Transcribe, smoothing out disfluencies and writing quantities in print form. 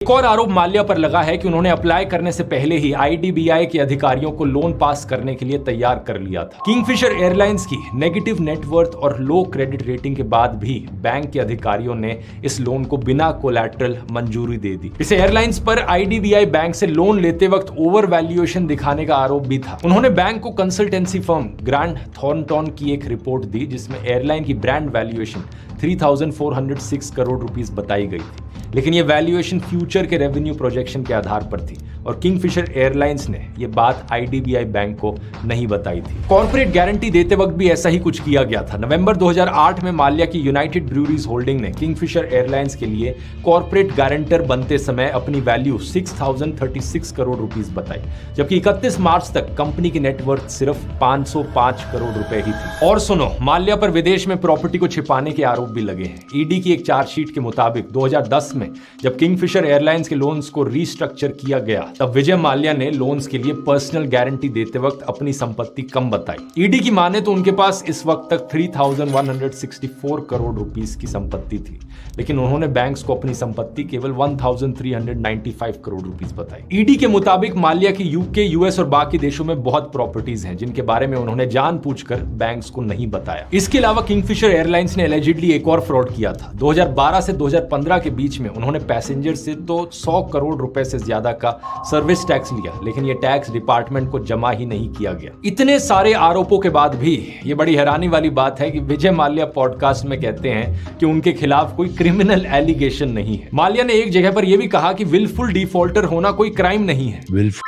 एक और आरोप माल्या पर लगा है कि उन्होंने अप्लाई करने से पहले ही आईडीबीआई के अधिकारियों को लोन पास करने के लिए तैयार कर लिया था। किंगफिशर एयरलाइंस की नेगेटिव नेटवर्थ और लो क्रेडिट रेटिंग के बाद भी बैंक के अधिकारियों ने इस लोन को बिना कोलैटरल मंजूरी दे दी। इस एयरलाइंस पर आईडीबीआई बैंक से लोन लेते वक्त ओवर वैल्यूएशन दिखाने का आरोप भी था। उन्होंने बैंक को कंसल्टेंसी फर्म ग्रांट थॉर्नटन की एक रिपोर्ट दी जिसमें एयरलाइन की ब्रांड वैल्यूएशन 3,406 करोड़ रुपीस बताई गई थी, लेकिन यह वैल्यूएशन फ्यूचर के रेवेन्यू प्रोजेक्शन के आधार पर थी और किंगफिशर एयरलाइंस ने यह बात आईडीबीआई बैंक को नहीं बताई थी। कॉर्पोरेट गारंटी देते वक्त भी ऐसा ही कुछ किया गया था। नवंबर 2008 में माल्या की यूनाइटेड ब्रूअरीज होल्डिंग ने किंगफिशर एयरलाइंस के लिए कॉर्पोरेट गारंटर बनते समय अपनी वैल्यू 6,036 करोड़ रुपीस बताई, जबकि 31 मार्च तक कंपनी की नेटवर्थ सिर्फ 505 करोड़ रुपए ही थी। और सुनो, माल्या पर विदेश में प्रॉपर्टी को छिपाने के आरोप भी लगे हैं। ईडी की एक चार्जशीट के मुताबिक 2010 में जब किंगफिशर एयरलाइंस के लोन्स को रीस्ट्रक्चर किया गया तब विजय माल्या ने लोन्स के लिए पर्सनल गारंटी देते वक्त अपनी संपत्ति कम बताई। ईडी की माने तो उनके पास इस वक्त तक 3,164 करोड़ रुपीस की संपत्ति थी, लेकिन उन्होंने बैंक्स को अपनी संपत्ति केवल 1,395 करोड़ रुपीस बताई। ईडी के मुताबिक माल्या की यूके, यूएस और बाकी देशों में बहुत प्रॉपर्टीज हैं जिनके बारे में उन्होंने जानबूझकर बैंक्स को नहीं बताया। इसके अलावा किंगफिशर एयरलाइंस ने एलिजिडली एक और फ्रॉड किया था। 2012 से 2015 के बीच में उन्होंने पैसेंजर से तो 100 करोड़ रुपए से ज्यादा का सर्विस टैक्स लिया, लेकिन यह टैक्स डिपार्टमेंट को जमा ही नहीं किया गया। इतने सारे आरोपों के बाद भी ये बड़ी हैरानी वाली बात है कि विजय माल्या पॉडकास्ट में कहते हैं कि उनके खिलाफ कोई क्रिमिनल एलिगेशन नहीं है। माल्या ने एक जगह पर यह भी कहा कि विलफुल डिफॉल्टर होना कोई क्राइम नहीं है। विलफुल